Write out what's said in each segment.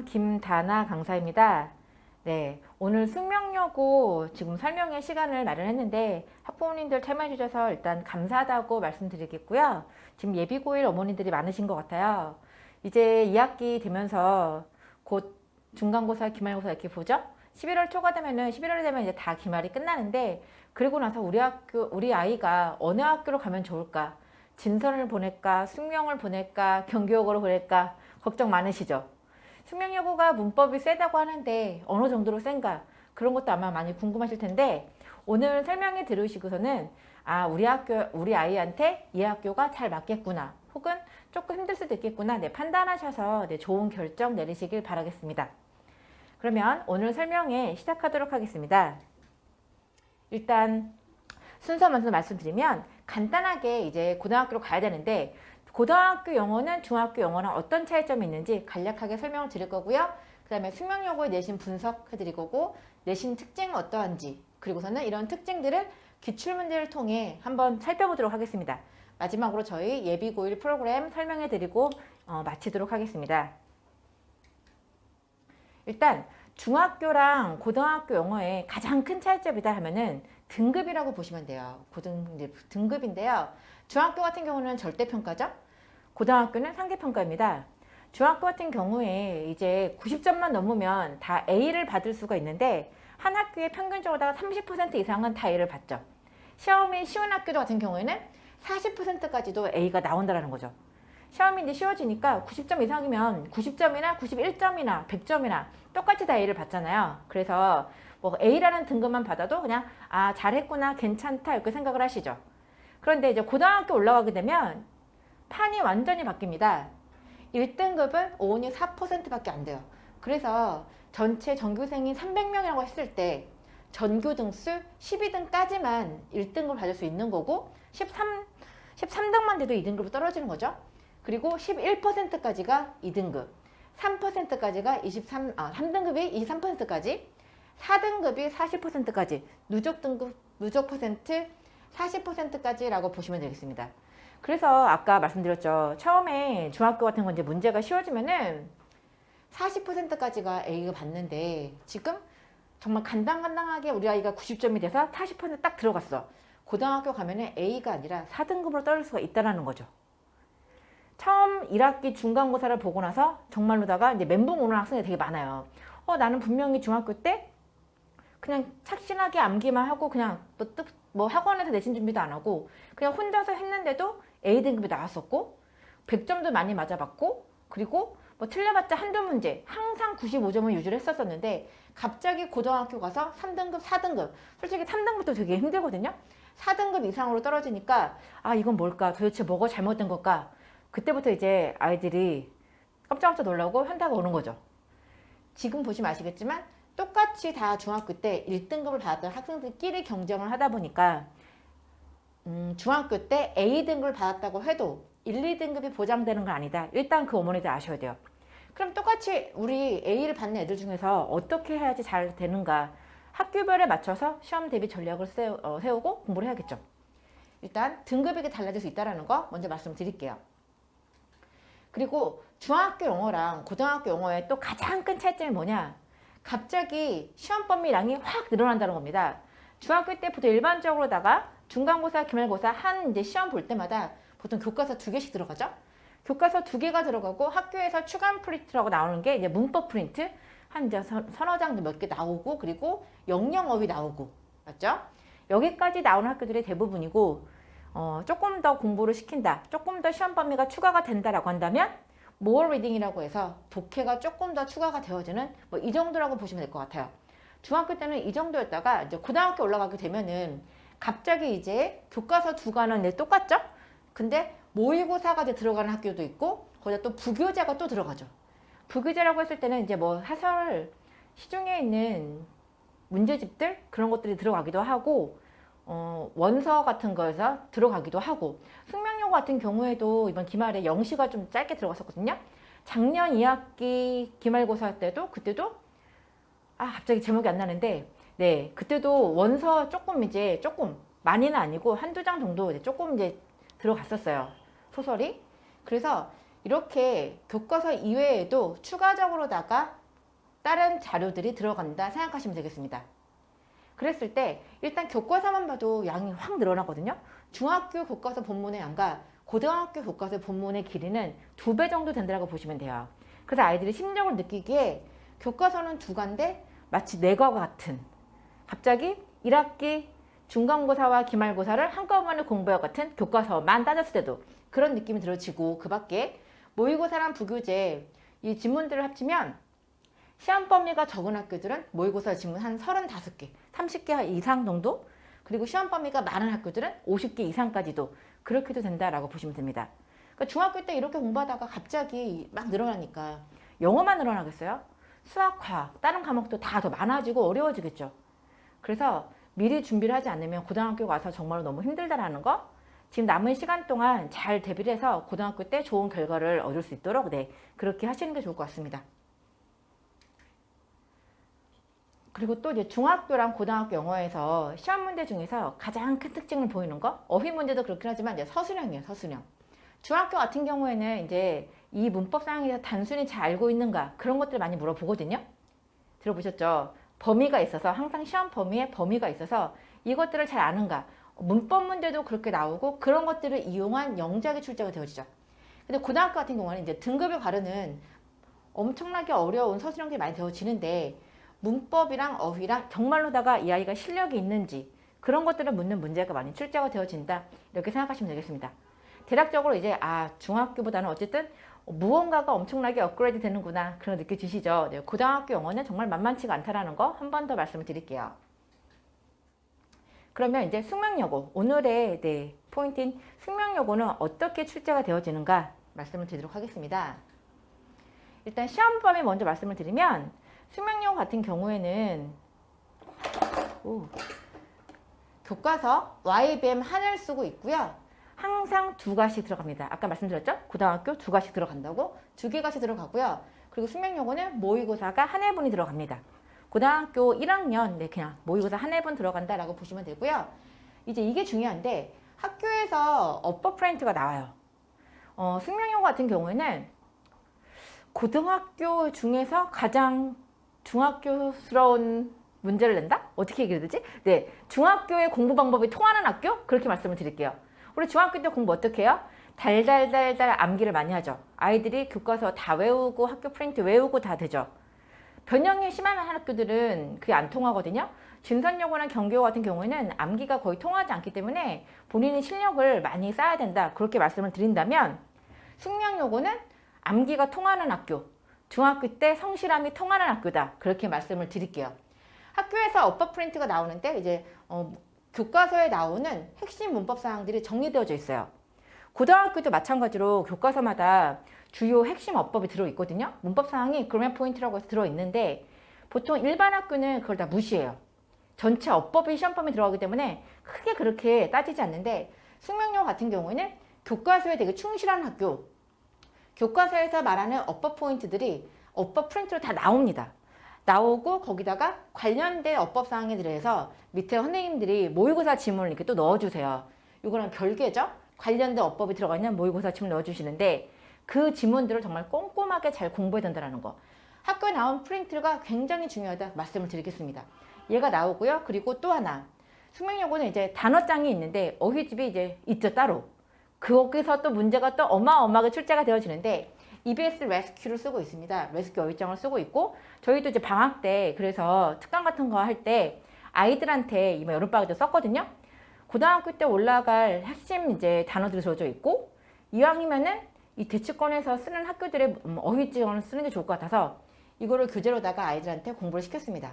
김다나 강사입니다. 네, 오늘 숙명여고 지금 설명의 시간을 마련했는데 학부모님들 참여해 주셔서 일단 감사하다고 말씀드리겠고요. 지금 예비고1 어머니들이 많으신 것 같아요. 이제 2학기 되면서 곧 중간고사, 기말고사 이렇게 보죠? 11월 초가 되면은 11월이 되면 이제 다 기말이 끝나는데, 그리고 나서 우리 아이가 어느 학교로 가면 좋을까? 진선을 보낼까? 숙명을 보낼까? 경교육으로 보낼까? 걱정 많으시죠? 숙명여고가 문법이 세다고 하는데 어느 정도로 센가? 그런 것도 아마 많이 궁금하실 텐데, 오늘 설명해 들으시고서는 우리 아이한테 이 학교가 잘 맞겠구나, 혹은 조금 힘들 수도 있겠구나, 판단하셔서 좋은 결정 내리시길 바라겠습니다. 그러면 오늘 설명에 시작하도록 하겠습니다. 일단 순서 먼저 말씀드리면, 간단하게 이제 고등학교로 가야 되는데, 고등학교 영어는 중학교 영어랑 어떤 차이점이 있는지 간략하게 설명을 드릴 거고요. 그 다음에 숙명여고의 내신 분석해 드릴 거고, 내신 특징은 어떠한지, 그리고서는 이런 특징들을 기출문제를 통해 한번 살펴보도록 하겠습니다. 마지막으로 저희 예비고1 프로그램 설명해 드리고 마치도록 하겠습니다. 일단 중학교랑 고등학교 영어의 가장 큰 차이점이다 하면은 등급이라고 보시면 돼요. 등급인데요. 중학교 같은 경우는 절대평가죠. 고등학교는 상대평가입니다. 중학교 같은 경우에 이제 90점만 넘으면 다 A를 받을 수가 있는데, 한 학교에 평균적으로 30% 이상은 다 A를 받죠. 시험이 쉬운 학교 같은 경우에는 40%까지도 A가 나온다는 거죠. 시험이 이제 쉬워지니까 90점 이상이면 90점이나 91점이나 100점이나 똑같이 다 A를 받잖아요. 그래서 뭐 A라는 등급만 받아도 그냥 잘했구나, 괜찮다 이렇게 생각을 하시죠. 그런데 이제 고등학교 올라가게 되면 판이 완전히 바뀝니다. 1등급은 5, 6, 4%밖에 안 돼요. 그래서 전체 전교생이 300명이라고 했을 때 전교 등수 12등까지만 1등급을 받을 수 있는 거고, 13등만 돼도 2등급으로 떨어지는 거죠. 그리고 11%까지가 2등급, 3%까지가 3등급이 23%까지, 4등급이 40%까지, 누적 등급, 누적 퍼센트 40%까지라고 보시면 되겠습니다. 그래서 아까 말씀드렸죠. 처음에 중학교 같은 건 이제 문제가 쉬워지면은 40%까지가 A가 받는데, 지금 정말 간당간당하게 우리 아이가 90점이 돼서 40% 딱 들어갔어. 고등학교 가면은 A가 아니라 4등급으로 떨어질 수가 있다는 거죠. 처음 1학기 중간고사를 보고 나서 정말로다가 이제 멘붕 오는 학생이 되게 많아요. 나는 분명히 중학교 때 그냥 착신하게 암기만 하고 그냥 뭐 학원에서 내신 준비도 안 하고 그냥 혼자서 했는데도 A등급이 나왔었고, 100점도 많이 맞아봤고, 그리고 뭐 틀려봤자 한두 문제 항상 95점을 유지를 했었는데, 갑자기 고등학교 가서 3등급, 4등급, 솔직히 3등급도 되게 힘들거든요. 4등급 이상으로 떨어지니까 이건 뭘까? 도대체 뭐가 잘못된 걸까? 그때부터 이제 아이들이 깜짝깜짝 놀라고 현타가 오는 거죠. 지금 보시면 아시겠지만 똑같이 다 중학교 때 1등급을 받았던 학생들끼리 경쟁을 하다 보니까 중학교 때 A등급을 받았다고 해도 1, 2등급이 보장되는 건 아니다. 일단 그 어머니들 아셔야 돼요. 그럼 똑같이 우리 A를 받는 애들 중에서 어떻게 해야지 잘 되는가? 학교별에 맞춰서 시험 대비 전략을 세우고 공부를 해야겠죠. 일단 등급이 달라질 수 있다는 거 먼저 말씀드릴게요. 그리고 중학교 영어랑 고등학교 영어의 또 가장 큰 차이점이 뭐냐? 갑자기 시험 범위량이 확 늘어난다는 겁니다. 중학교 때 보통 일반적으로다가 중간고사, 기말고사 한 이제 시험 볼 때마다 보통 교과서 2개씩 들어가죠. 교과서 2개가 들어가고 학교에서 추가 프린트라고 나오는 게 이제 문법 프린트 한 이제 서너 장 몇 개 나오고, 그리고 영영어휘 나오고, 맞죠? 여기까지 나오는 학교들이 대부분이고, 조금 더 공부를 시킨다, 조금 더 시험 범위가 추가가 된다라고 한다면 more reading이라고 해서 독해가 조금 더 추가가 되어지는 뭐 이 정도라고 보시면 될 것 같아요. 중학교 때는 이 정도였다가 이제 고등학교 올라가게 되면은 갑자기 이제 교과서 2과는 똑같죠? 근데 모의고사가 이제 들어가는 학교도 있고, 거기다 또 부교재가 또 들어가죠. 부교재라고 했을 때는 이제 뭐 사설 시중에 있는 문제집들 그런 것들이 들어가기도 하고, 원서 같은 거에서 들어가기도 하고, 숙명여고 같은 경우에도 이번 기말에 영시가 좀 짧게 들어갔었거든요. 작년 2학기 기말고사 때도 그때도 갑자기 제목이 안 나는데, 그때도 원서 조금 많이는 아니고 한두 장 정도 조금 이제 들어갔었어요, 소설이. 그래서 이렇게 교과서 이외에도 추가적으로다가 다른 자료들이 들어간다 생각하시면 되겠습니다. 그랬을 때 일단 교과서만 봐도 양이 확 늘어나거든요. 중학교 교과서 본문의 양과 고등학교 교과서 본문의 길이는 2배 정도 된다고 보시면 돼요. 그래서 아이들이 심적으로 느끼기에 교과서는 2과인데 마치 4과와 같은, 갑자기 1학기 중간고사와 기말고사를 한꺼번에 공부할 것 같은 교과서만 따졌을 때도 그런 느낌이 들어지고, 그 밖에 모의고사랑 부교재 이 지문들을 합치면 시험 범위가 적은 학교들은 모의고사 지문 한 35개, 30개 이상 정도, 그리고 시험 범위가 많은 학교들은 50개 이상까지도 그렇게도 된다라고 보시면 됩니다. 그러니까 중학교 때 이렇게 공부하다가 갑자기 막 늘어나니까 영어만 늘어나겠어요? 수학, 과학, 다른 과목도 다 더 많아지고 어려워지겠죠. 그래서 미리 준비를 하지 않으면 고등학교 가서 정말로 너무 힘들다라는 거, 지금 남은 시간 동안 잘 대비를 해서 고등학교 때 좋은 결과를 얻을 수 있도록 그렇게 하시는 게 좋을 것 같습니다. 그리고 또 이제 중학교랑 고등학교 영어에서 시험 문제 중에서 가장 큰 특징을 보이는 거, 어휘 문제도 그렇긴 하지만 이제 서술형이에요, 서술형. 중학교 같은 경우에는 이제 이 문법 사항에 대해서 단순히 잘 알고 있는가, 그런 것들을 많이 물어보거든요. 들어보셨죠? 범위가 있어서, 항상 시험 범위에 범위가 있어서 이것들을 잘 아는가, 문법 문제도 그렇게 나오고 그런 것들을 이용한 영작이 출제가 되어지죠. 근데 고등학교 같은 경우는 이제 등급을 가르는 엄청나게 어려운 서술형들이 많이 되어지는데, 문법이랑 어휘랑 정말로다가 이 아이가 실력이 있는지 그런 것들을 묻는 문제가 많이 출제가 되어진다, 이렇게 생각하시면 되겠습니다. 대략적으로 이제 중학교보다는 어쨌든 무언가가 엄청나게 업그레이드 되는구나, 그런 거 느껴지시죠? 고등학교 영어는 정말 만만치가 않다라는 거 한 번 더 말씀을 드릴게요. 그러면 이제 숙명여고, 오늘의 포인트인 숙명여고는 어떻게 출제가 되어지는가 말씀을 드리도록 하겠습니다. 일단 시험 범위 먼저 말씀을 드리면, 숙명여고 같은 경우에는 교과서 YBM 하나를 쓰고 있고요. 항상 2과씩 들어갑니다. 아까 말씀드렸죠? 고등학교 2과씩 들어간다고? 2개가씩 들어가고요. 그리고 숙명여고는 모의고사가 한 회분이 들어갑니다. 고등학교 1학년 그냥 모의고사 한 회분 들어간다라고 보시면 되고요. 이제 이게 중요한데, 학교에서 업버 프린트가 나와요. 숙명여고 같은 경우에는 고등학교 중에서 가장 중학교스러운 문제를 낸다? 어떻게 얘기해야 되지? 중학교의 공부 방법이 통하는 학교? 그렇게 말씀을 드릴게요. 우리 중학교 때 공부 어떻게 해요? 달달달달 암기를 많이 하죠. 아이들이 교과서 다 외우고 학교 프린트 외우고 다 되죠. 변형이 심한 학교들은 그게 안 통하거든요. 진선여고나 경기여고 같은 경우에는 암기가 거의 통하지 않기 때문에 본인이 실력을 많이 쌓아야 된다, 그렇게 말씀을 드린다면, 숙명여고는 암기가 통하는 학교, 중학교 때 성실함이 통하는 학교다, 그렇게 말씀을 드릴게요. 학교에서 업버 프린트가 나오는데 이제 교과서에 나오는 핵심 문법 사항들이 정리되어져 있어요. 고등학교도 마찬가지로 교과서마다 주요 핵심 어법이 들어있거든요. 문법 사항이 그래머 포인트라고 해서 들어있는데, 보통 일반 학교는 그걸 다 무시해요. 전체 어법이 시험 범위에 들어가기 때문에 크게 그렇게 따지지 않는데, 숙명여고 같은 경우에는 교과서에 되게 충실한 학교, 교과서에서 말하는 어법 포인트들이 어법 프린트로 다 나옵니다. 나오고 거기다가 관련된 어법 사항에 대해서 밑에 선생님들이 모의고사 지문을 이렇게 또 넣어주세요. 이거는 별개죠. 관련된 어법이 들어가 있는 모의고사 지문 넣어주시는데, 그 지문들을 정말 꼼꼼하게 잘 공부해야 된다는 거. 학교에 나온 프린트가 굉장히 중요하다 말씀을 드리겠습니다. 얘가 나오고요. 그리고 또 하나, 숙명여고는 이제 단어장이 있는데 어휘집이 이제 있죠, 따로. 거기서 또 문제가 또 어마어마하게 출제가 되어지는데, EBS 레스큐를 쓰고 있습니다. 레스큐 어휘장을 쓰고 있고, 저희도 이제 방학 때 그래서 특강 같은 거 할 때 아이들한테 이번 여름방학 때 썼거든요. 고등학교 때 올라갈 핵심 이제 단어들이 들어져 있고, 이왕이면은 이 대치권에서 쓰는 학교들의 어휘장을 쓰는 게 좋을 것 같아서 이거를 교재로다가 아이들한테 공부를 시켰습니다.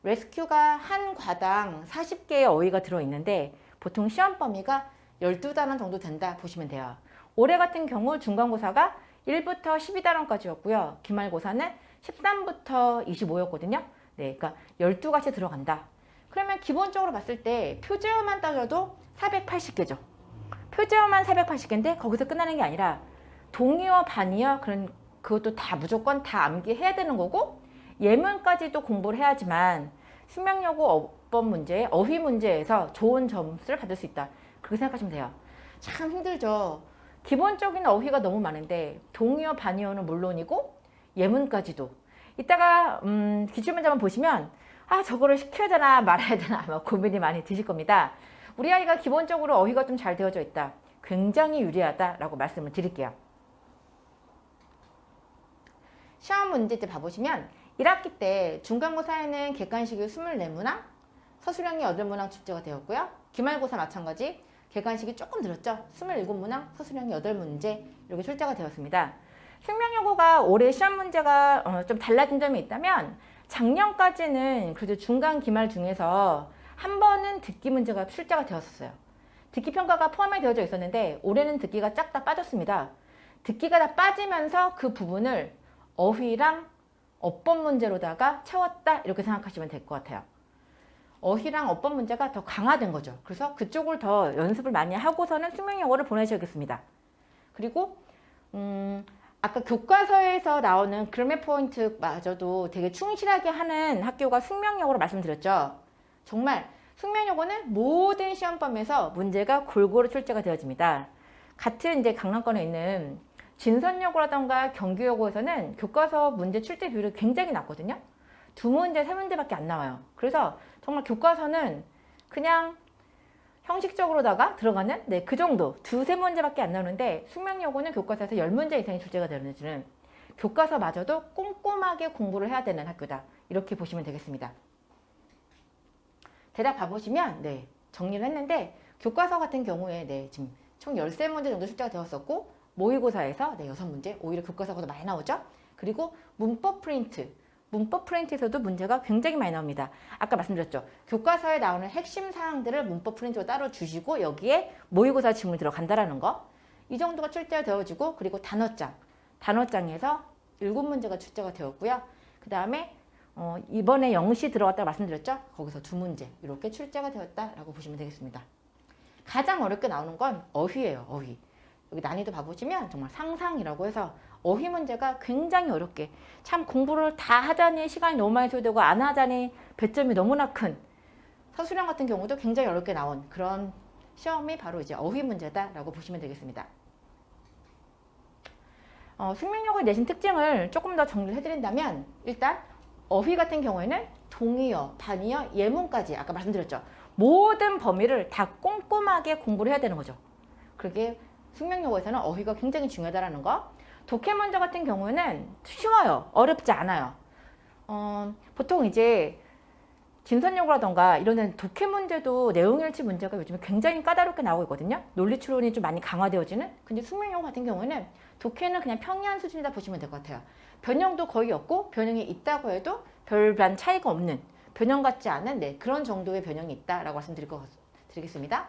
레스큐가 한 과당 40개의 어휘가 들어있는데 보통 시험 범위가 12단원 정도 된다 보시면 돼요. 올해 같은 경우 중간고사가 1부터 12단원까지였고요. 기말고사는 13부터 25였거든요. 그러니까 12가지 들어간다. 그러면 기본적으로 봤을 때 표제어만 따져도 480개죠. 표제어만 480개인데 거기서 끝나는 게 아니라 동의어, 반의어, 그것도 다 무조건 다 암기해야 되는 거고, 예문까지도 공부를 해야지만 숙명여고 어법 문제, 어휘 문제에서 좋은 점수를 받을 수 있다, 그렇게 생각하시면 돼요. 참 힘들죠. 기본적인 어휘가 너무 많은데 동의어, 반의어는 물론이고 예문까지도. 이따가 기출문제만 보시면 아 저거를 시켜야 되나 말아야 되나 아마 고민이 많이 드실 겁니다. 우리 아이가 기본적으로 어휘가 좀 잘 되어져 있다. 굉장히 유리하다라고 말씀을 드릴게요. 시험 문제집 봐보시면 1학기 때 중간고사에는 객관식이 24문항, 서술형이 8문항 출제가 되었고요. 기말고사 마찬가지 객관식이 조금 늘었죠. 27문항, 서술형이 8문제 이렇게 출제가 되었습니다. 생명여고가 올해 시험 문제가 좀 달라진 점이 있다면 작년까지는 그래도 중간 기말 중에서 한 번은 듣기 문제가 출제가 되었어요. 듣기 평가가 포함이 되어져 있었는데 올해는 듣기가 쫙 다 빠졌습니다. 듣기가 다 빠지면서 그 부분을 어휘랑 어법 문제로다가 채웠다 이렇게 생각하시면 될 것 같아요. 어휘랑 어법 문제가 더 강화된 거죠. 그래서 그쪽을 더 연습을 많이 하고서는 숙명여고를 보내셔야겠습니다. 그리고 아까 교과서에서 나오는 그래머 포인트마저도 되게 충실하게 하는 학교가 숙명여고로 말씀드렸죠. 정말 숙명여고는 모든 시험범에서 문제가 골고루 출제가 되어집니다. 같은 이제 강남권에 있는 진선여고라던가 경기여고에서는 교과서 문제 출제 비율이 굉장히 낮거든요. 2문제, 3문제밖에 안 나와요. 그래서 정말 교과서는 그냥 형식적으로다가 들어가는 그 정도 2-3문제밖에 안 나오는데 숙명여고는 교과서에서 10문제 이상이 출제가 되는지는 교과서마저도 꼼꼼하게 공부를 해야 되는 학교다. 이렇게 보시면 되겠습니다. 대답 봐보시면 정리를 했는데 교과서 같은 경우에 지금 총 13문제 정도 출제가 되었었고 모의고사에서 6문제 오히려 교과서가 더 많이 나오죠. 그리고 문법 프린트에서도 문제가 굉장히 많이 나옵니다. 아까 말씀드렸죠. 교과서에 나오는 핵심 사항들을 문법 프린트로 따로 주시고 여기에 모의고사 질문이 들어간다라는 거. 이 정도가 출제가 되어지고 그리고 단어장에서 7문제가 출제가 되었고요. 그 다음에 이번에 영시 들어갔다고 말씀드렸죠. 거기서 2문제 이렇게 출제가 되었다라고 보시면 되겠습니다. 가장 어렵게 나오는 건 어휘예요. 어휘. 여기 난이도 봐보시면 정말 상상이라고 해서 어휘 문제가 굉장히 어렵게 참 공부를 다 하자니 시간이 너무 많이 소요되고 안 하자니 배점이 너무나 큰 서술형 같은 경우도 굉장히 어렵게 나온 그런 시험이 바로 이제 어휘 문제다라고 보시면 되겠습니다. 숙명여고의 내신 특징을 조금 더 정리를 해드린다면 일단 어휘 같은 경우에는 동의어, 반의어, 예문까지 아까 말씀드렸죠. 모든 범위를 다 꼼꼼하게 공부를 해야 되는 거죠. 그게 숙명여고에서는 어휘가 굉장히 중요하다는 거. 독해 문제 같은 경우에는 쉬워요. 어렵지 않아요. 보통 이제 진선여고라던가 이런 데는 독해 문제도 내용일치 문제가 요즘에 굉장히 까다롭게 나오고 있거든요. 논리 추론이 좀 많이 강화되어지는. 근데 숙명여고 같은 경우에는 독해는 그냥 평이한 수준이다 보시면 될 것 같아요. 변형도 거의 없고 변형이 있다고 해도 별반 차이가 없는 변형 같지 않은 그런 정도의 변형이 있다라고 말씀드리겠습니다.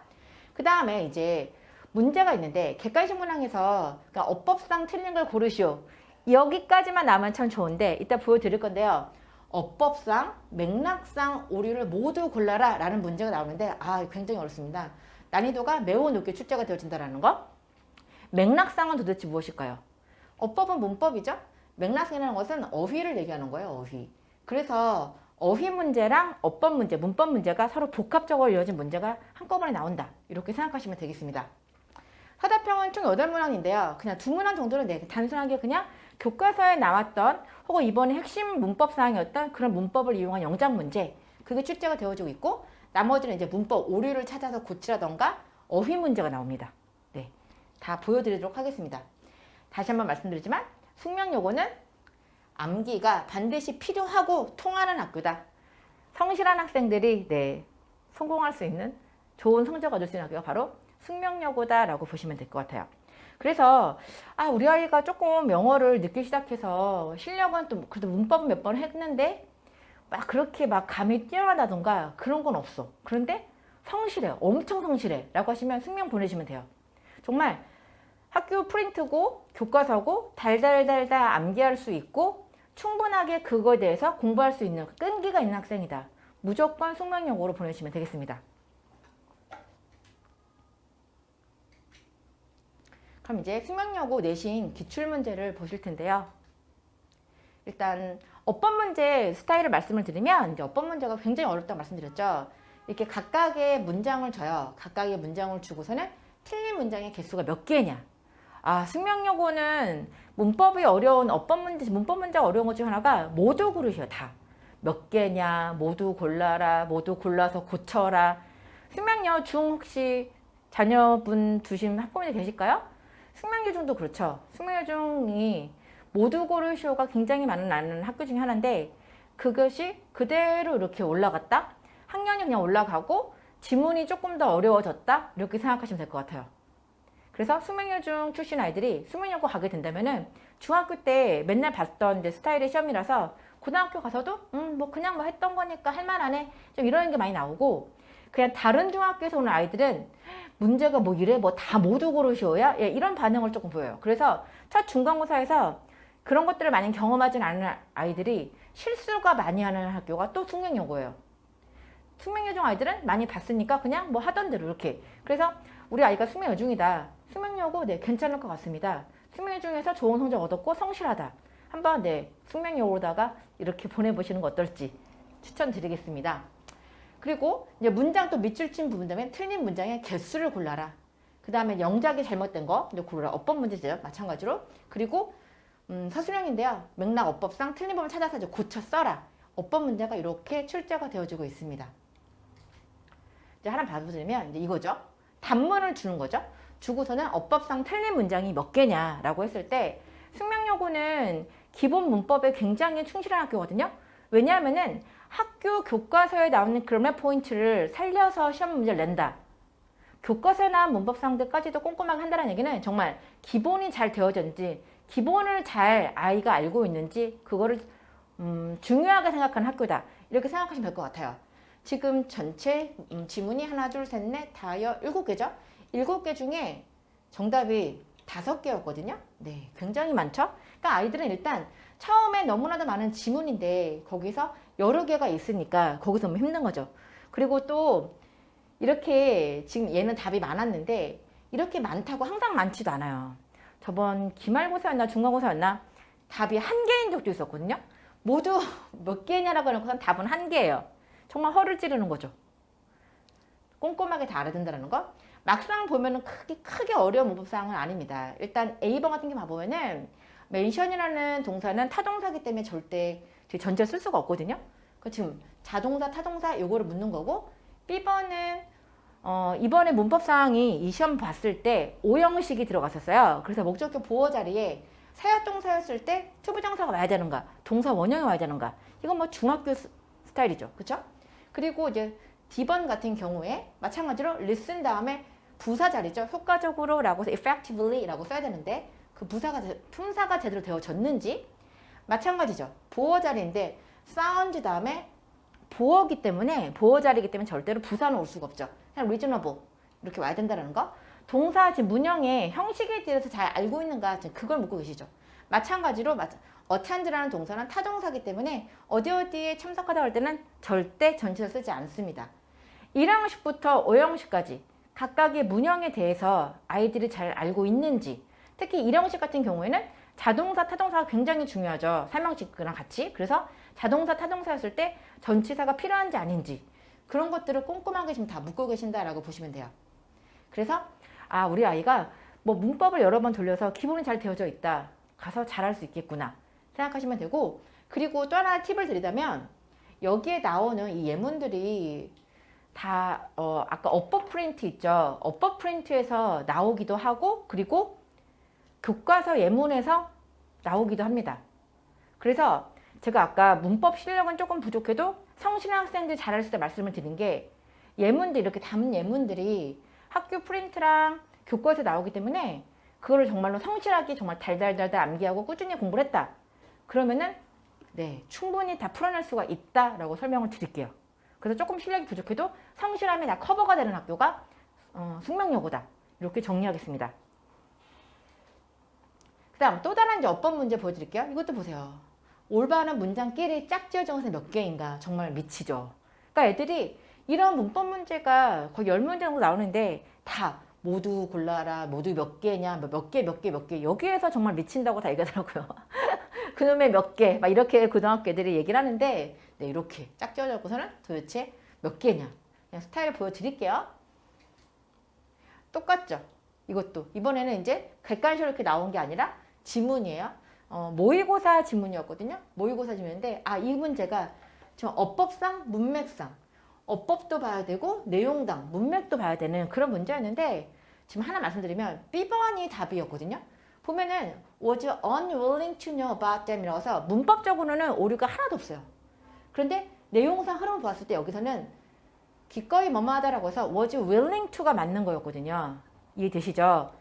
그 다음에 이제 문제가 있는데 객관식 문항에서 그러니까 어법상 틀린 걸 고르시오. 여기까지만 나면 참 좋은데 이따 보여드릴 건데요. 어법상, 맥락상 오류를 모두 골라라 라는 문제가 나오는데 굉장히 어렵습니다. 난이도가 매우 높게 출제가 되어진다는 거. 맥락상은 도대체 무엇일까요? 어법은 문법이죠. 맥락상이라는 것은 어휘를 얘기하는 거예요. 어휘. 그래서 어휘 문제랑 어법 문제, 문법 문제가 서로 복합적으로 이어진 문제가 한꺼번에 나온다. 이렇게 생각하시면 되겠습니다. 서답형은 총 8문항인데요. 그냥 2문항 정도는 단순하게 그냥 교과서에 나왔던 혹은 이번에 핵심 문법 사항이었던 그런 문법을 이용한 영작 문제 그게 출제가 되어지고 있고 나머지는 이제 문법 오류를 찾아서 고치라던가 어휘 문제가 나옵니다. 다 보여드리도록 하겠습니다. 다시 한번 말씀드리지만 숙명여고는 암기가 반드시 필요하고 통하는 학교다. 성실한 학생들이 성공할 수 있는 좋은 성적 얻을 수 있는 학교가 바로 숙명여고다라고 보시면 될 것 같아요. 그래서 우리 아이가 조금 영어를 늦게 시작해서 실력은 또 그래도 문법은 몇 번 했는데 막 그렇게 막 감이 뛰어나다던가 그런 건 없어. 그런데 성실해, 엄청 성실해 라고 하시면 숙명 보내시면 돼요. 정말 학교 프린트고 교과서고 달달달달 암기할 수 있고 충분하게 그거에 대해서 공부할 수 있는 끈기가 있는 학생이다. 무조건 숙명여고로 보내시면 되겠습니다. 그럼 이제 숙명여고 내신 기출문제를 보실 텐데요. 일단 어법 문제 스타일을 말씀을 드리면 이제 어법 문제가 굉장히 어렵다고 말씀드렸죠. 이렇게 각각의 문장을 줘요. 각각의 문장을 주고서는 틀린 문장의 개수가 몇 개냐. 숙명여고는 문법이 어려운 문법 문제가 어려운 것 중 하나가 모두 고르셔. 다. 몇 개냐, 모두 골라라, 모두 골라서 고쳐라. 숙명여 중 혹시 자녀분 두신 학부모님 계실까요? 숙명여 중도 그렇죠. 숙명여 중이 모두 고르쇼가 굉장히 많은 학교 중에 하나인데 그것이 그대로 이렇게 올라갔다? 학년이 그냥 올라가고 지문이 조금 더 어려워졌다? 이렇게 생각하시면 될 것 같아요. 그래서 숙명여중 출신 아이들이 숙명여고 가게 된다면은 중학교 때 맨날 봤던 이제 스타일의 시험이라서 고등학교 가서도 뭐 그냥 뭐 했던 거니까 할만하네 좀 이런 게 많이 나오고 그냥 다른 중학교에서 오는 아이들은 문제가 뭐 이래 뭐 다 모두 고르시오야 예, 이런 반응을 조금 보여요. 그래서 첫 중간고사에서 그런 것들을 많이 경험하진 않은 아이들이 실수가 많이 하는 학교가 또 숙명여고예요. 숙명여중 아이들은 많이 봤으니까 그냥 뭐 하던 대로 이렇게. 그래서 우리 아이가 숙명여중이다. 숙명여고 네 괜찮을 것 같습니다. 숙명여중에서 좋은 성적 얻었고 성실하다. 한번 네 숙명여고로다가 이렇게 보내보시는 거 어떨지 추천드리겠습니다. 그리고 이제 문장 또 밑줄 친 부분 다음에 틀린 문장의 개수를 골라라. 그 다음에 영작이 잘못된 거 이제 고르라. 어법 문제죠. 마찬가지로. 그리고 서술형인데요. 맥락 어법상 틀린 부분을 찾아서 이제 고쳐 써라. 어법 문제가 이렇게 출제가 되어지고 있습니다. 이제 하나 봐보자면 이제 이거죠. 단문을 주는 거죠. 주고서는 어법상 틀린 문장이 몇 개냐라고 했을 때 숙명여고는 기본 문법에 굉장히 충실한 학교거든요. 왜냐하면은 학교 교과서에 나오는 그래머 포인트를 살려서 시험 문제를 낸다. 교과서에 나온 문법상들까지도 꼼꼼하게 한다는 얘기는 정말 기본이 잘 되어졌는지 기본을 잘 아이가 알고 있는지 그거를 중요하게 생각하는 학교다. 이렇게 생각하시면 될 것 같아요. 지금 전체 지문이 하나, 둘, 셋, 넷, 다여 7개죠. 7개 중에 정답이 5개였거든요. 네, 굉장히 많죠. 그러니까 아이들은 일단 처음에 너무나도 많은 지문인데 거기서 여러 개가 있으니까 거기서 너무 힘든 거죠. 그리고 또 이렇게 지금 얘는 답이 많았는데 이렇게 많다고 항상 많지도 않아요. 저번 기말고사였나 중간고사였나 답이 1개인 적도 있었거든요. 모두 몇 개냐라고 해놓고선 답은 1개예요. 정말 허를 찌르는 거죠. 꼼꼼하게 다 알아듣는다는 거. 막상 보면은 크게 어려운 문법사항은 아닙니다. 일단 A번 같은 게 봐보면은 멘션이라는 동사는 타동사기 때문에 절대 전제를 쓸 수가 없거든요. 그 지금 자동사, 타동사 요거를 묻는 거고 B번은 이번에 문법사항이 이 시험 봤을 때 오형식이 들어갔었어요. 그래서 목적격 보어 자리에 사역동사였을 때 투부정사가 와야 되는가, 동사 원형이 와야 되는가. 이건 뭐 중학교 스타일이죠. 그쵸? 그리고 이제 D번 같은 경우에 마찬가지로 listen 다음에 부사 자리죠. 효과적으로 라고 해서 effectively 라고 써야 되는데 그 품사가 제대로 되어졌는지 마찬가지죠. 보어 자리인데 sound 다음에 보어기 때문에 보어 자리이기 때문에 절대로 부사는 올 수가 없죠. 그냥 reasonable 이렇게 와야 된다는 거. 동사 지금 문형의 형식에 대해서 잘 알고 있는가 그걸 묻고 계시죠. 마찬가지로 attend라는 동사는 타동사기 때문에 어디에 참석하다 할 때는 절대 전치사를 쓰지 않습니다. 1형식부터 5형식까지 각각의 문형에 대해서 아이들이 잘 알고 있는지 특히 1형식 같은 경우에는 자동사, 타동사가 굉장히 중요하죠. 설명식이랑 같이. 그래서 자동사, 타동사였을 때 전치사가 필요한지 아닌지 그런 것들을 꼼꼼하게 지금 다 묻고 계신다라고 보시면 돼요. 그래서 우리 아이가 뭐 문법을 여러 번 돌려서 기본이 잘 되어져 있다. 가서 잘할 수 있겠구나 생각하시면 되고 그리고 또 하나 팁을 드리자면 여기에 나오는 이 예문들이 다 아까 어법 프린트 있죠. 어법 프린트에서 나오기도 하고 그리고 교과서 예문에서 나오기도 합니다. 그래서 제가 아까 문법 실력은 조금 부족해도 성실한 학생들이 잘할 수 있다 말씀을 드린 게 예문들 이렇게 담은 예문들이 학교 프린트랑 교과서에 나오기 때문에 그거를 정말로 성실하게 정말 달달달달 암기하고 꾸준히 공부를 했다. 그러면은 네 충분히 다 풀어낼 수가 있다라고 설명을 드릴게요. 그래서 조금 실력이 부족해도 성실함이 다 커버가 되는 학교가 숙명여고다. 이렇게 정리하겠습니다. 그 다음 또 다른 이제 어법 문제 보여드릴게요. 이것도 보세요. 올바른 문장끼리 짝지어진 것은 몇 개인가 정말 미치죠. 그러니까 애들이 이런 문법 문제가 거의 10문제 정도 나오는데 다 모두 골라라, 모두 몇 개냐, 몇 개 여기에서 정말 미친다고 다 얘기하더라고요. 그놈의 몇 개, 막 이렇게 고등학교 애들이 얘기를 하는데 네, 이렇게 짝지어져서는 도대체 몇 개냐 그냥 스타일을 보여드릴게요. 똑같죠? 이것도 이번에는 이제 객관식으로 이렇게 나온 게 아니라 지문이에요. 모의고사 지문이었거든요. 모의고사 지문인데 이 문제가 지금 어법상 문맥상 어법도 봐야 되고 내용당 문맥도 봐야 되는 그런 문제였는데 지금 하나 말씀드리면 B번이 답이었거든요. 보면은 was unwilling to know about them 이라서 문법적으로는 오류가 하나도 없어요. 그런데 내용상 흐름을 보았을 때 여기서는 기꺼이 뭐뭐하다라고 해서 was willing to가 맞는 거였거든요. 이해되시죠?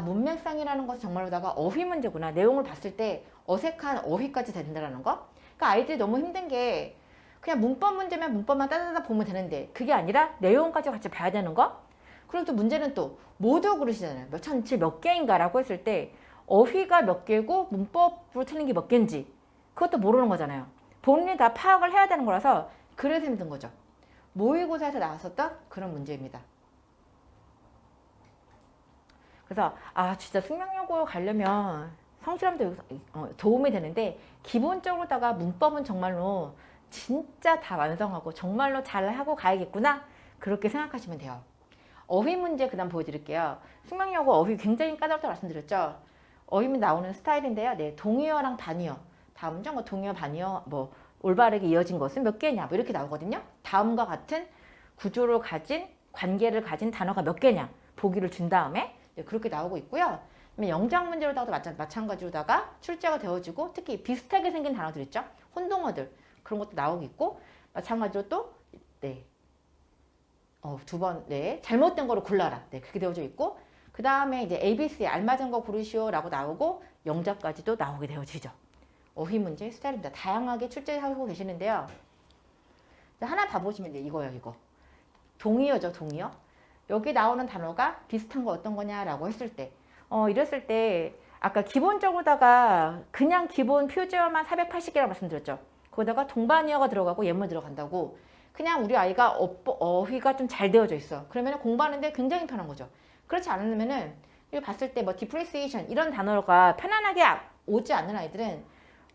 문맥상이라는 것은 정말로다가 어휘 문제구나. 내용을 봤을 때 어색한 어휘까지 된다는 거. 그러니까 아이들이 너무 힘든 게 그냥 문법 문제면 문법만 따다다 보면 되는데 그게 아니라 내용까지 같이 봐야 되는 거. 그리고 또 문제는 또 모두 그러시잖아요. 몇 천치 몇 개인가 라고 했을 때 어휘가 몇 개고 문법으로 틀린 게 몇 개인지 그것도 모르는 거잖아요. 본인이 다 파악을 해야 되는 거라서 그래서 힘든 거죠. 모의고사에서 나왔었던 그런 문제입니다. 그래서 진짜 숙명여고 가려면 성실함도 도움이 되는데 기본적으로다가 문법은 정말로 진짜 다 완성하고 정말로 잘하고 가야겠구나 그렇게 생각하시면 돼요. 어휘 문제 그 다음 보여드릴게요. 숙명여고 어휘 굉장히 까다롭다고 말씀드렸죠. 어휘문 나오는 스타일인데요. 네, 동의어랑 반의어. 다음 문장 동의어 반의어 올바르게 이어진 것은 몇 개냐 이렇게 나오거든요. 다음과 같은 구조를 가진 관계를 가진 단어가 몇 개냐 보기를 준 다음에 그렇게 나오고 있고요. 영장 문제로다가도 마찬가지로다가 출제가 되어지고 특히 비슷하게 생긴 단어들 있죠. 혼동어들 그런 것도 나오고 있고 마찬가지로 또 두 번 잘못된 거를 골라라 그렇게 되어져 있고 그 다음에 이제 ABC 알맞은 거 고르시오라고 나오고 영자까지도 나오게 되어지죠. 어휘 문제 스타일입니다. 다양하게 출제하고 계시는데요. 하나 봐보시면 이거예요. 이거 동의어죠. 동의어. 여기 나오는 단어가 비슷한 거 어떤 거냐라고 했을 때 이랬을 때 아까 기본적으로다가 그냥 기본 표제어만 480개라고 말씀드렸죠. 거기다가 동반이어가 들어가고 예문 들어간다고 그냥 우리 아이가 어휘가 좀 잘 되어져 있어. 그러면 공부하는데 굉장히 편한 거죠. 그렇지 않으면은 이거 봤을 때 depreciation 이런 단어가 편안하게 오지 않는 아이들은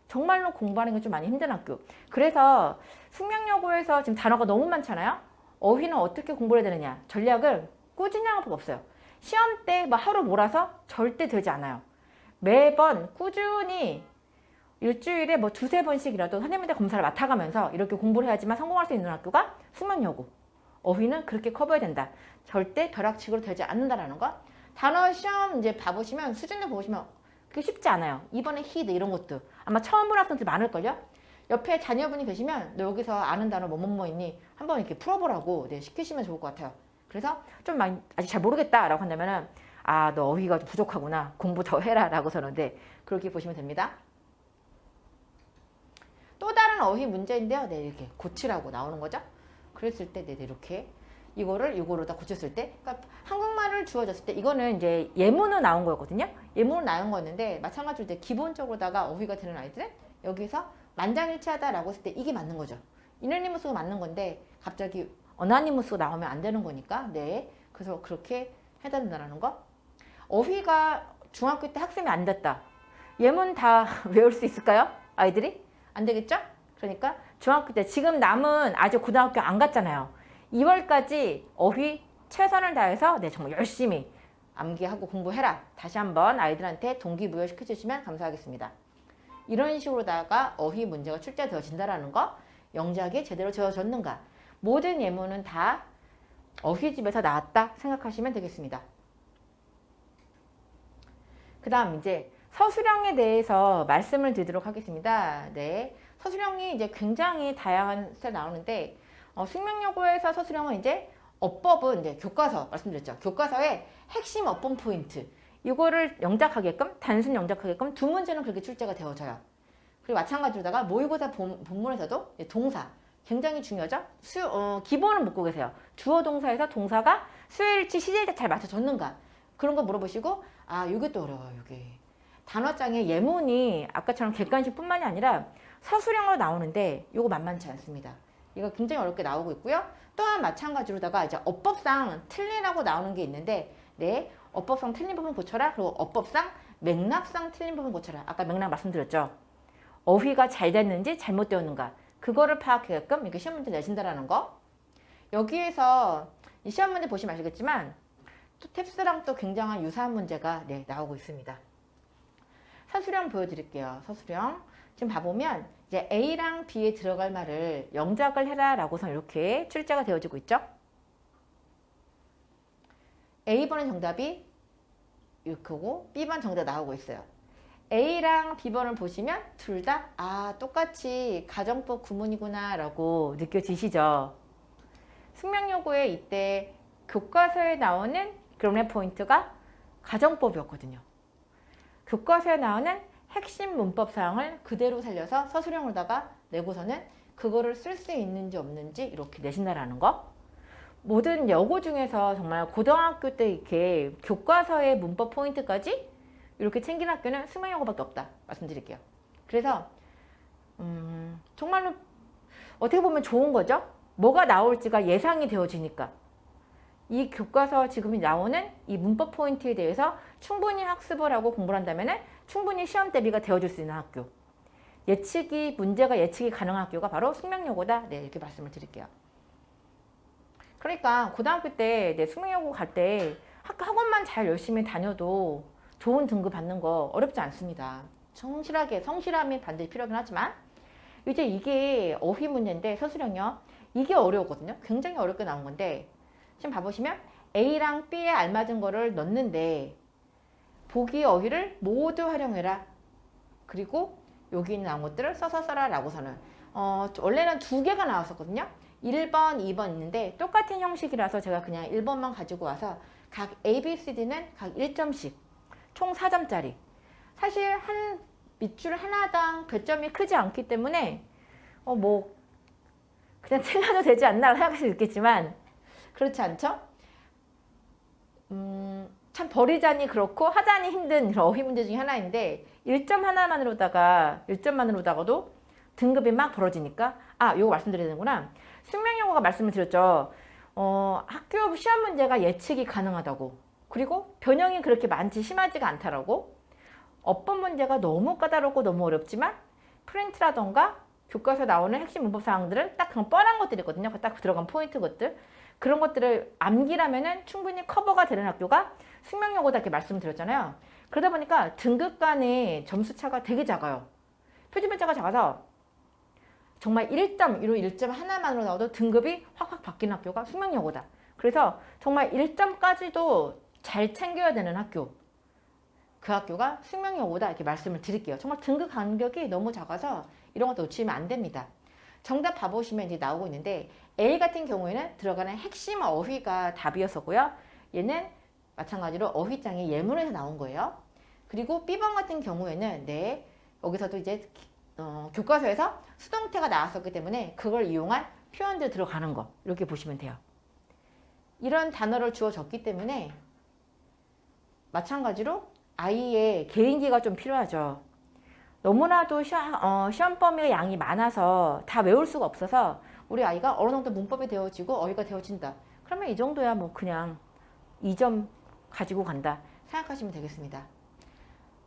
정말로 공부하는 게 좀 많이 힘든 학교. 그래서 숙명여고에서 지금 단어가 너무 많잖아요. 어휘는 어떻게 공부를 해야 되느냐. 전략을 꾸준히 하는 법 없어요. 시험 때 하루 몰아서 절대 되지 않아요. 매번 꾸준히 일주일에 두세 번씩이라도 선생님한테 검사를 맡아가면서 이렇게 공부를 해야지만 성공할 수 있는 학교가 숙명여고. 어휘는 그렇게 커버해야 된다. 절대 벼락치기로 되지 않는다라는 거. 단어 시험 이제 봐보시면 수준을 보시면 그게 쉽지 않아요. 이번에 히드 이런 것도 아마 처음 보는 학생들 많을걸요. 옆에 자녀분이 계시면 너 여기서 아는 단어 뭐뭐뭐 있니? 한번 이렇게 풀어보라고 시키시면 좋을 것 같아요. 그래서 좀 아직 잘 모르겠다라고 한다면은 너 어휘가 좀 부족하구나. 공부 더 해라 라고 서는데 그렇게 보시면 됩니다. 또 다른 어휘 문제인데요. 이렇게 고치라고 나오는 거죠. 그랬을 때 이렇게 이거로 다 고쳤을 때 그러니까 한국말을 주어졌을 때 이거는 이제 예문으로 나온 거였거든요. 예문으로 나온 거였는데 마찬가지로 이제 기본적으로다가 어휘가 되는 아이들은 여기서 만장일치하다라고 했을 때 이게 맞는 거죠. 이너니무스가 맞는 건데 갑자기 어나니무스가 나오면 안 되는 거니까 그래서 그렇게 해야 된다는 거. 어휘가 중학교 때 학습이 안 됐다. 예문 다 외울 수 있을까요? 아이들이? 안 되겠죠? 그러니까 중학교 때 지금 남은 아직 고등학교 안 갔잖아요. 2월까지 어휘 최선을 다해서 정말 열심히 암기하고 공부해라. 다시 한번 아이들한테 동기부여 시켜주시면 감사하겠습니다. 이런 식으로다가 어휘 문제가 출제되어진다는 거. 영작이 제대로 지어졌는가. 모든 예문은 다 어휘집에서 나왔다 생각하시면 되겠습니다. 그 다음 이제 서술형에 대해서 말씀을 드리도록 하겠습니다. 서술형이 이제 굉장히 다양한 스타일 나오는데 숙명여고에서 서술형은 이제 어법은 이제 교과서 말씀드렸죠. 교과서의 핵심 어법 포인트 이거를 영작하게끔 단순 영작하게끔 두 문제는 그렇게 출제가 되어져요. 그리고 마찬가지로다가 모의고사 본문에서도 동사 굉장히 중요하죠. 기본은 묻고 계세요. 주어 동사에서 동사가 수요일치 시제일에 잘 맞춰졌는가 그런 거 물어보시고 이게 또 어려워요. 이게 단어장에 예문이 아까처럼 객관식뿐만이 아니라 서술형으로 나오는데 이거 만만치 않습니다. 이거 굉장히 어렵게 나오고 있고요. 또한 마찬가지로다가 이제 어법상 틀리라고 나오는 게 있는데 어법상 틀린 부분 고쳐라. 그리고 어법상 맥락상 틀린 부분 고쳐라. 아까 맥락 말씀드렸죠. 어휘가 잘 됐는지 잘못되었는가 그거를 파악하게끔 이렇게 시험 문제 내신다라는 거. 여기에서 이 시험 문제 보시면 아시겠지만 또 탭스랑 또 굉장한 유사한 문제가 네, 나오고 있습니다. 서술형 보여드릴게요. 서술형. 지금 봐보면 이제 A랑 B에 들어갈 말을 영작을 해라 라고서 이렇게 출제가 되어지고 있죠. A번의 정답이 이렇게고 B번 정답 나오고 있어요. A랑 B번을 보시면 둘 다 똑같이 가정법 구문이구나 라고 느껴지시죠. 숙명여고에 이때 교과서에 나오는 그럼의 포인트가 가정법이었거든요. 교과서에 나오는 핵심 문법 사항을 그대로 살려서 서술형으로다가 내고서는 그거를 쓸 수 있는지 없는지 이렇게 내신다라는 거. 모든 여고 중에서 정말 고등학교 때 이렇게 교과서의 문법 포인트까지 이렇게 챙긴 학교는 숙명여고밖에 없다 말씀드릴게요. 그래서 정말로 어떻게 보면 좋은 거죠. 뭐가 나올지가 예상이 되어지니까 이 교과서 지금 나오는 이 문법 포인트에 대해서 충분히 학습을 하고 공부를 한다면 충분히 시험 대비가 되어줄 수 있는 학교. 문제가 예측이 가능한 학교가 바로 숙명여고다. 네, 이렇게 말씀을 드릴게요. 그러니까 고등학교 때 숙명여고 갈 때 학원만 잘 열심히 다녀도 좋은 등급 받는 거 어렵지 않습니다. 성실함이 반드시 필요하긴 하지만 이제 이게 어휘 문제인데 서술형이요. 이게 어려웠거든요. 굉장히 어렵게 나온 건데 지금 봐보시면 A랑 B에 알맞은 거를 넣는데 보기 어휘를 모두 활용해라. 그리고 여기 나온 것들을 써서 써라 라고서는 원래는 두 개가 나왔었거든요. 1번, 2번 있는데 똑같은 형식이라서 제가 그냥 1번만 가지고 와서 각 A, B, C, D는 각 1점씩 총 4점짜리. 사실 한 밑줄 하나당 배점이 크지 않기 때문에 그냥 챙겨도 되지 않나 생각할 수 있겠지만 그렇지 않죠? 참 버리자니 그렇고 하자니 힘든 그런 어휘 문제 중에 하나인데 1점만으로다가도 등급이 막 벌어지니까 요거 말씀드려야 되는구나. 숙명여고가 말씀을 드렸죠. 학교 시험 문제가 예측이 가능하다고. 그리고 변형이 그렇게 심하지가 않다라고. 어법 문제가 너무 까다롭고 너무 어렵지만 프린트라던가 교과서에 나오는 핵심 문법 사항들은 딱 그런 뻔한 것들이 있거든요. 딱 들어간 포인트 것들. 그런 것들을 암기라면은 충분히 커버가 되는 학교가 숙명여고다 이렇게 말씀드렸잖아요. 그러다 보니까 등급 간의 점수 차가 되게 작아요. 표준편차가 작아서 정말 1점, 1점 하나만으로 나와도 등급이 확확 바뀌는 학교가 숙명여고다. 그래서 정말 1점까지도 잘 챙겨야 되는 학교. 그 학교가 숙명여고다 이렇게 말씀을 드릴게요. 정말 등급 간격이 너무 작아서 이런 것도 놓치면 안 됩니다. 정답 봐보시면 이제 나오고 있는데 A 같은 경우에는 들어가는 핵심 어휘가 답이었었고요. 얘는 마찬가지로 어휘장이 예문에서 나온 거예요. 그리고 B번 같은 경우에는 여기서도 이제 교과서에서 수동태가 나왔었기 때문에 그걸 이용한 표현들 들어가는 거 이렇게 보시면 돼요. 이런 단어를 주어졌기 때문에 마찬가지로 아이의 개인기가 좀 필요하죠. 너무나도 시험 범위가 양이 많아서 다 외울 수가 없어서 우리 아이가 어느 정도 문법이 되어지고 어휘가 되어진다. 그러면 이 정도야 그냥 2점 가지고 간다 생각하시면 되겠습니다.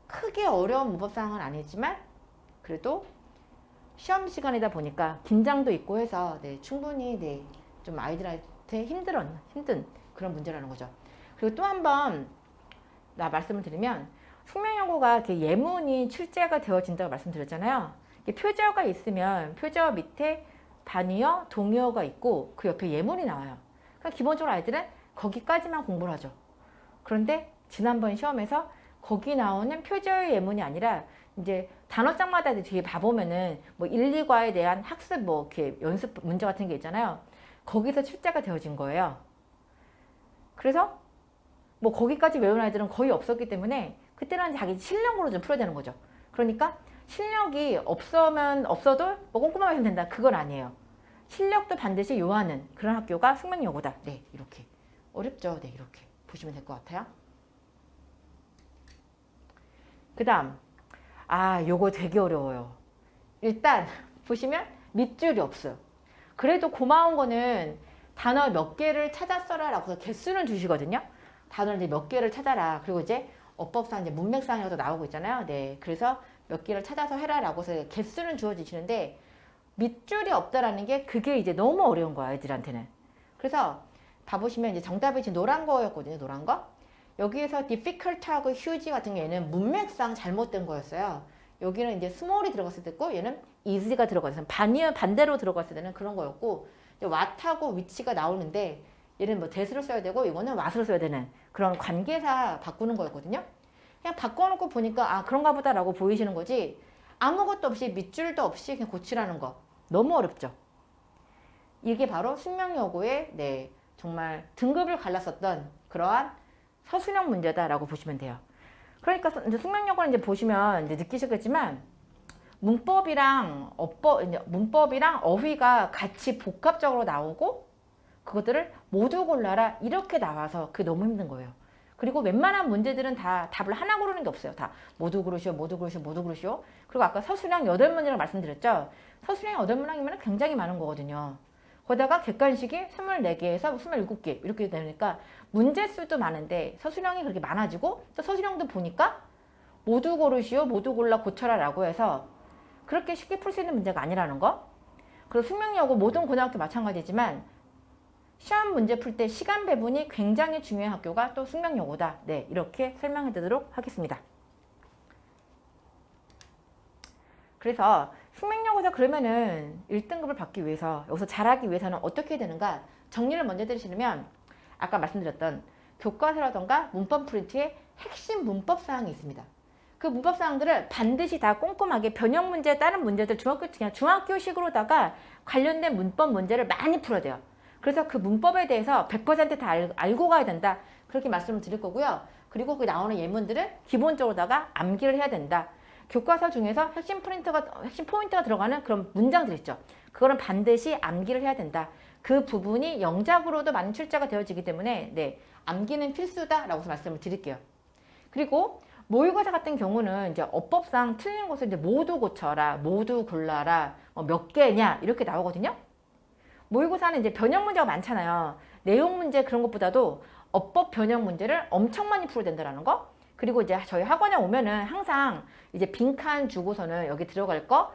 크게 어려운 문법사항은 아니지만 그래도 시험 시간이다 보니까 긴장도 있고 해서 충분히 좀 아이들한테 힘든 그런 문제라는 거죠. 그리고 또 한 번 말씀을 드리면 숙명여고가 이렇게 예문이 출제가 되어진다고 말씀드렸잖아요. 표제어가 있으면 표제어 밑에 단위어, 동의어가 있고 그 옆에 예문이 나와요. 그러니까 기본적으로 아이들은 거기까지만 공부를 하죠. 그런데 지난번 시험에서 거기 나오는 표제어의 예문이 아니라 이제 단어장마다 뒤에 봐보면은 1, 2과에 대한 학습 이렇게 연습 문제 같은 게 있잖아요. 거기서 출제가 되어진 거예요. 그래서 거기까지 외운 아이들은 거의 없었기 때문에 그때는 자기 실력으로 좀 풀어야 되는 거죠. 그러니까 실력이 없어도 꼼꼼하게 하면 된다. 그건 아니에요. 실력도 반드시 요하는 그런 학교가 숙명여고다. 이렇게. 어렵죠? 이렇게 보시면 될 것 같아요. 그 다음 요거 되게 어려워요. 일단 보시면 밑줄이 없어요. 그래도 고마운 거는 단어 몇 개를 찾아 써라 라고 해서 개수는 주시거든요. 단어를 이제 몇 개를 찾아라. 그리고 이제 어법상 이제 문맥상에도 나오고 있잖아요. 그래서 몇 개를 찾아서 해라 라고 해서 개수는 주어지시는데 밑줄이 없다라는 게 그게 이제 너무 어려운 거야, 애들한테는. 그래서 봐보시면 이제 정답이 지금 노란 거였거든요. 노란 거. 여기에서 difficult하고 huge 같은 경우에는 문맥상 잘못된 거였어요. 여기는 이제 small이 들어갔을 때고 얘는 easy가 들어갔을 때 반대로 들어갔을 때는 그런 거였고 what하고 which가 나오는데 얘는 뭐 that으로 써야 되고 이거는 what으로 써야 되는 그런 관계사 바꾸는 거였거든요. 그냥 바꿔놓고 보니까 아 그런가 보다라고 보이시는 거지 아무것도 없이 밑줄도 없이 그냥 고치라는 거 너무 어렵죠. 이게 바로 숙명여고의 네, 정말 등급을 갈랐었던 그러한 서술형 문제다라고 보시면 돼요. 그러니까 이제 숙명여고는 이제 보시면 이제 느끼셨겠지만 문법이랑 어휘가 같이 복합적으로 나오고 그것들을 모두 골라라 이렇게 나와서 그게 너무 힘든 거예요. 그리고 웬만한 문제들은 다 답을 하나 고르는 게 없어요. 다 모두 고르시오, 모두 고르시오, 모두 고르시오. 그리고 아까 서술형 8문제라고 말씀드렸죠. 서술형 8문항이면 굉장히 많은 거거든요. 거기다가 객관식이 24개에서 27개 이렇게 되니까 문제 수도 많은데 서술형이 그렇게 많아지고 또 서술형도 보니까 모두 고르시오, 모두 골라 고쳐라 라고 해서 그렇게 쉽게 풀 수 있는 문제가 아니라는 거. 그리고 숙명여고 모든 고등학교 마찬가지지만 시험 문제 풀 때 시간 배분이 굉장히 중요한 학교가 또 숙명여고다. 네, 이렇게 설명해 드리도록 하겠습니다. 그래서 숙명여고에서 그러면은 1등급을 받기 위해서 여기서 잘하기 위해서는 어떻게 되는가 정리를 먼저 드리시려면 아까 말씀드렸던 교과서라던가 문법 프린트에 핵심 문법 사항이 있습니다. 그 문법 사항들을 반드시 다 꼼꼼하게 변형 문제 다른 문제들 중학교식으로다가 관련된 문법 문제를 많이 풀어야 돼요. 그래서 그 문법에 대해서 100% 다 알고 가야 된다. 그렇게 말씀을 드릴 거고요. 그리고 그 나오는 예문들을 기본적으로다가 암기를 해야 된다. 교과서 중에서 핵심 포인트가 들어가는 그런 문장들 있죠. 그거는 반드시 암기를 해야 된다. 그 부분이 영작으로도 많은 출제가 되어지기 때문에 네, 암기는 필수다라고 말씀을 드릴게요. 그리고 모의고사 같은 경우는 이제 어법상 틀린 것을 이제 모두 고쳐라, 모두 골라라, 몇 개냐 이렇게 나오거든요. 모의고사는 이제 변형 문제가 많잖아요. 내용 문제 그런 것보다도 어법 변형 문제를 엄청 많이 풀어야 된다는 거. 그리고 이제 저희 학원에 오면은 항상 이제 빈칸 주고서는 여기 들어갈 거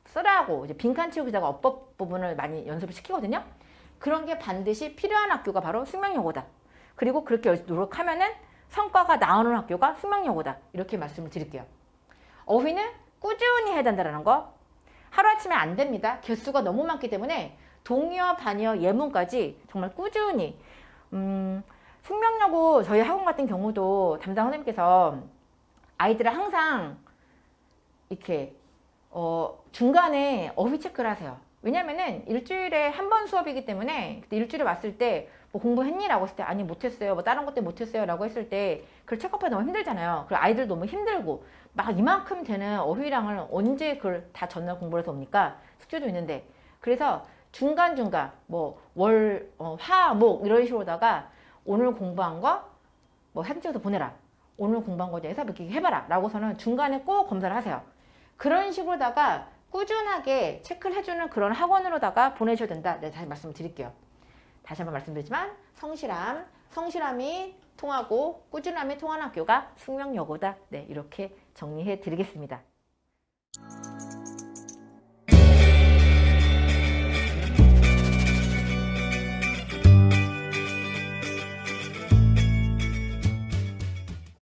쓰라고 이제 빈칸 채우기 자가 어법 부분을 많이 연습을 시키거든요. 그런 게 반드시 필요한 학교가 바로 숙명여고다. 그리고 그렇게 노력하면은 성과가 나오는 학교가 숙명여고다. 이렇게 말씀을 드릴게요. 어휘는 꾸준히 해야 된다는 거. 하루아침에 안 됩니다. 개수가 너무 많기 때문에 동의어, 반의어, 예문까지 정말 꾸준히 숙명여고 저희 학원 같은 경우도 담당 선생님께서 아이들을 항상 이렇게 중간에 어휘 체크를 하세요. 왜냐면은 일주일에 한 번 수업이기 때문에 그때 일주일에 왔을 때 뭐 공부했니? 라고 했을 때 아니 못했어요. 뭐 다른 것 때문에 못했어요. 라고 했을 때 그걸 체크업하기 너무 힘들잖아요. 그리고 아이들 너무 힘들고 막 이만큼 되는 어휘량을 언제 그걸 다 전날 공부를 해서 옵니까? 숙제도 있는데. 그래서 중간중간 뭐 월, 화, 목 이런 식으로다가 오늘 공부한 거 뭐 사진 찍어서 보내라. 오늘 공부한 거에 대해서 몇 개 해봐라. 라고서는 중간에 꼭 검사를 하세요. 그런 식으로다가 꾸준하게 체크를 해주는 그런 학원으로다가 보내셔야 된다. 네, 다시 말씀드릴게요. 다시 한번 말씀드리지만 성실함이 통하고 꾸준함이 통하는 학교가 숙명여고다. 네, 이렇게 정리해 드리겠습니다.